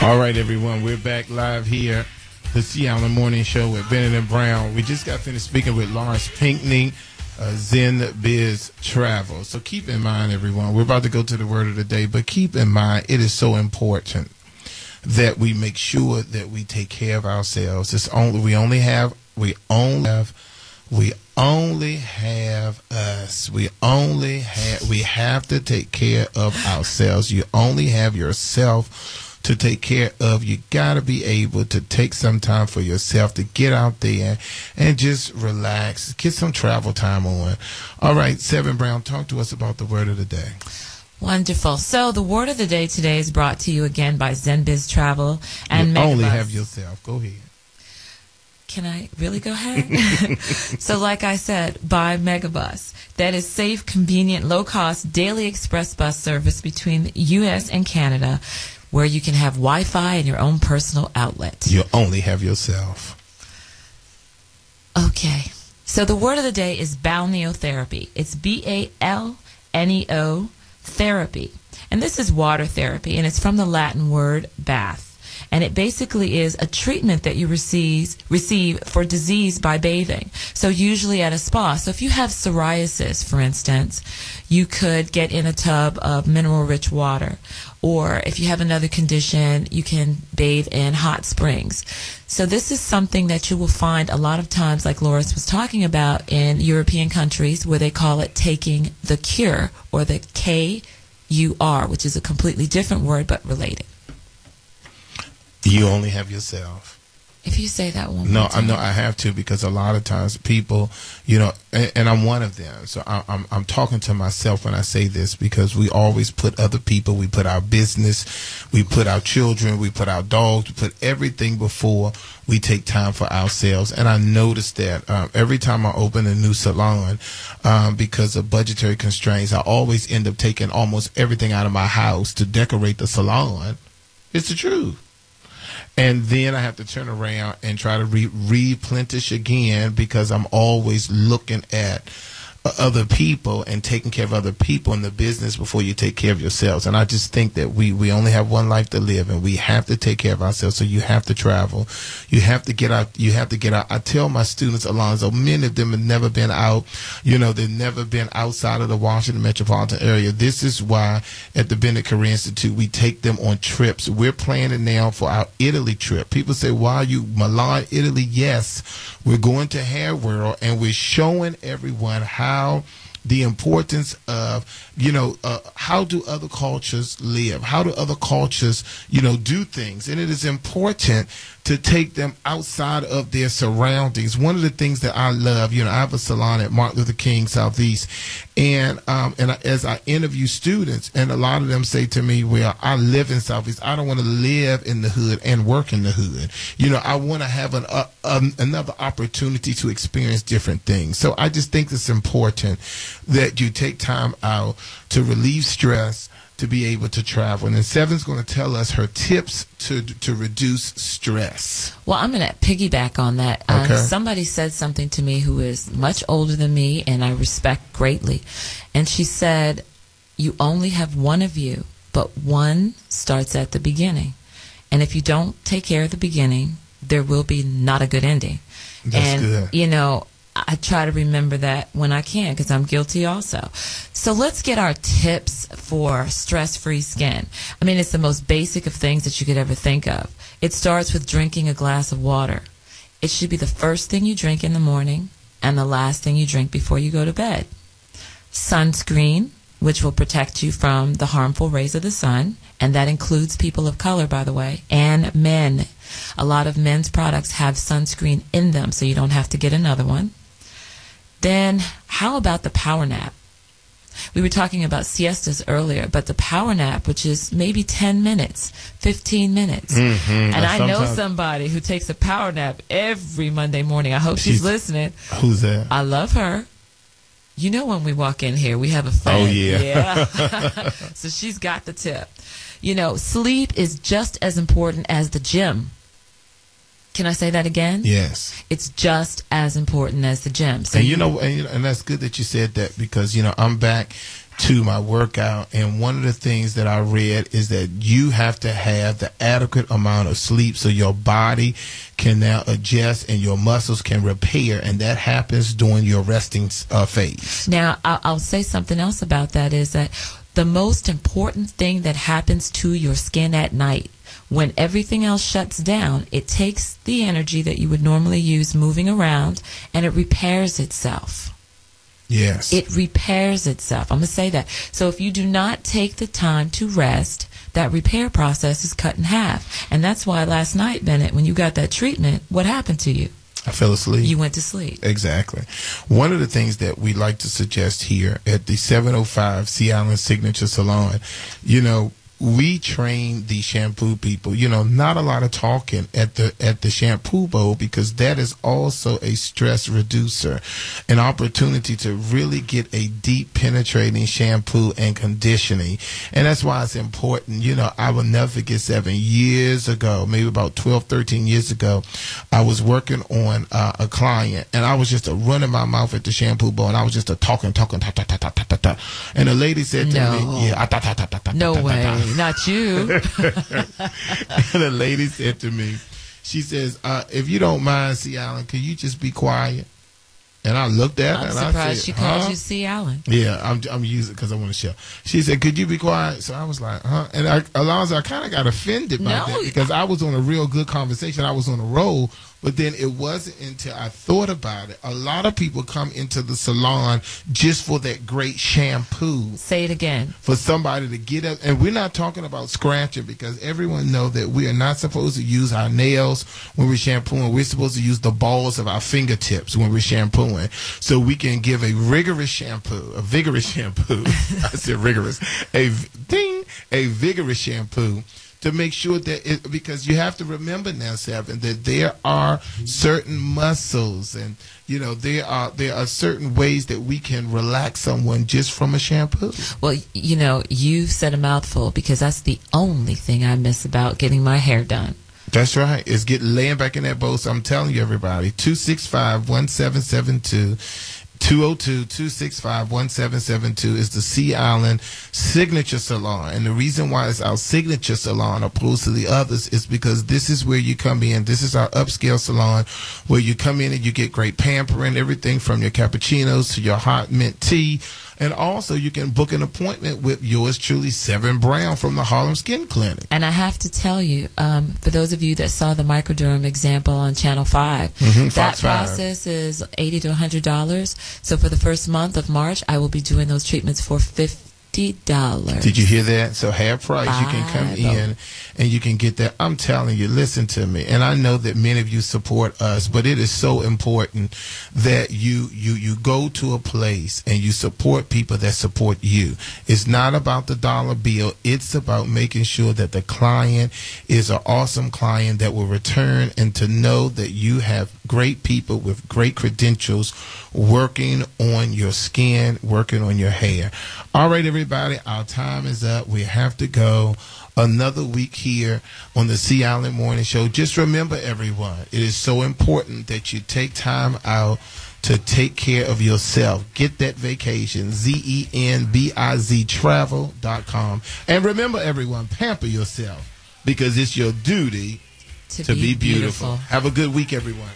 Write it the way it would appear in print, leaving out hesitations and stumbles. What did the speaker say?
All right, everyone, we're back live here, the Seattle Morning Show with Bennett and Brown. We just got finished speaking with Laurence Pinckney, Zenbiz Travel. So keep in mind, everyone, we're about to go to the word of the day, but keep in mind it is so important that we make sure that we take care of ourselves. We have us. We have to take care of ourselves. You only have yourself to take care of. You got to be able to take some time for yourself to get out there and just relax, get some travel time on. All right, Seven Brown, talk to us about the word of the day. Wonderful. So the word of the day today is brought to you again by Zenbiz Travel and You Megabus. only have yourself. Go ahead. Can I really go ahead? So like I said, by Megabus. That is safe, convenient, low-cost daily express bus service between the U.S. and Canada, where you can have Wi-Fi and your own personal outlet. You only have yourself. Okay. So the word of the day is balneotherapy. It's B-A-L-N-E-O therapy. And this is water therapy, and it's from the Latin word bath. And it basically is a treatment that you receive for disease by bathing. So usually at a spa. So if you have psoriasis, for instance, you could get in a tub of mineral-rich water. Or if you have another condition, you can bathe in hot springs. So this is something that you will find a lot of times, like Laurence was talking about, in European countries where they call it taking the cure, or the K-U-R, which is a completely different word but related. You only have yourself. If you say that one more time. No, I have to, because a lot of times people, and I'm one of them. So I'm talking to myself when I say this, because we always put other people, we put our business, we put our children, we put our dogs, we put everything before we take time for ourselves. And I noticed that every time I open a new salon, because of budgetary constraints, I always end up taking almost everything out of my house to decorate the salon. It's the truth. And then I have to turn around and try to replenish again, because I'm always looking at other people and taking care of other people in the business before you take care of yourselves. And I just think that we only have one life to live, and we have to take care of ourselves. So you have to travel. You have to get out. I tell my students, Alonzo, many of them have never been out. They've never been outside of the Washington metropolitan area. This is why at the Bennett Career Institute, we take them on trips. We're planning now for our Italy trip. People say, why are you Milan, Italy? Yes, we're going to Hair World, and we're showing everyone how the importance of, how do other cultures live? How do other cultures, do things? And it is important to take them outside of their surroundings. One of the things that I love, I have a salon at Martin Luther King Southeast, and as I interview students, and a lot of them say to me, well, I live in Southeast. I don't want to live in the hood and work in the hood. I want to have another opportunity to experience different things. So I just think it's important that you take time out to relieve stress, to be able to travel. And then Seven's going to tell us her tips to reduce stress. Well, I'm going to piggyback on that. Okay. Somebody said something to me who is much older than me, and I respect greatly. And she said, you only have one of you, but one starts at the beginning. And if you don't take care of the beginning, there will be not a good ending. That's good. I try to remember that when I can, because I'm guilty also. So let's get our tips for stress-free skin. I mean, it's the most basic of things that you could ever think of. It starts with drinking a glass of water. It should be the first thing you drink in the morning and the last thing you drink before you go to bed. Sunscreen, which will protect you from the harmful rays of the sun, and that includes people of color, by the way, and men. A lot of men's products have sunscreen in them, so you don't have to get another one. Then, how about the power nap? We were talking about siestas earlier, but the power nap, which is maybe 10 minutes, 15 minutes. Mm-hmm. And I know somebody who takes a power nap every Monday morning. I hope she's listening. Who's that? I love her. When we walk in here, we have a friend. Oh, yeah. Yeah. So she's got the tip. Sleep is just as important as the gym. Can I say that again? Yes. It's just as important as the gym. So and and that's good that you said that, because I'm back to my workout, and one of the things that I read is that you have to have the adequate amount of sleep so your body can now adjust and your muscles can repair, and that happens during your resting phase. Now, I'll say something else about that is that the most important thing that happens to your skin at night, when everything else shuts down, it takes the energy that you would normally use moving around and it repairs itself. Yes. It repairs itself. I'm going to say that. So if you do not take the time to rest, that repair process is cut in half. And that's why last night, Bennett, when you got that treatment, what happened to you? I fell asleep. You went to sleep. Exactly. One of the things that we like to suggest here at the 705 Sea Island Signature Salon, we train the shampoo people, not a lot of talking at the shampoo bowl, because that is also a stress reducer, an opportunity to really get a deep penetrating shampoo and conditioning. And that's why it's important. I will never forget 7 years ago, maybe about 12, 13 years ago, I was working on a client, and I was just running my mouth at the shampoo bowl, and I was just talking, and the lady said to me, no way. Not you. And the lady said to me, she says, if you don't mind, C. Allen, can you just be quiet? And I looked at her and I said, I'm surprised she called you C. Allen. Yeah, I'm using it because I want to show. She said, could you be quiet? So I was like, huh? And Alonzo, I kind of got offended by that, because I was on a real good conversation. I was on a roll. But then it wasn't until I thought about it. A lot of people come into the salon just for that great shampoo. Say it again. For somebody to get up. And we're not talking about scratching, because everyone knows that we are not supposed to use our nails when we're shampooing. We're supposed to use the balls of our fingertips when we're shampooing, so we can give a vigorous shampoo. I said rigorous. A vigorous shampoo, to make sure that because you have to remember now, Seven, that there are certain muscles, and there are certain ways that we can relax someone just from a shampoo. Well, you said a mouthful, because that's the only thing I miss about getting my hair done. That's right. It's laying back in that bowl. So I'm telling you, everybody, 265-1772. 202-265-1772 is the Sea Island Signature Salon. And the reason why it's our signature salon opposed to the others is because this is where you come in. This is our upscale salon where you come in and you get great pampering, everything from your cappuccinos to your hot mint tea. And also, you can book an appointment with yours truly, Seven Brown, from the Harlem Skin Clinic. And I have to tell you, for those of you that saw the microderm example on Channel 5, that process is $80 to $100. So for the first month of March, I will be doing those treatments for $50. Did you hear that? So half price, you can come in and you can get that. I'm telling you, listen to me. And I know that many of you support us, but it is so important that you go to a place and you support people that support you. It's not about the dollar bill. It's about making sure that the client is an awesome client that will return, and to know that you have great people with great credentials working on your skin, working on your hair. All right, everybody, our time is up. We have to go. Another week here on the Sea Island Morning Show. Just remember, everyone, it is so important that you take time out to take care of yourself. Get that vacation, Zenbiz travel.com. And remember, everyone, pamper yourself, because it's your duty to be beautiful. Have a good week, everyone.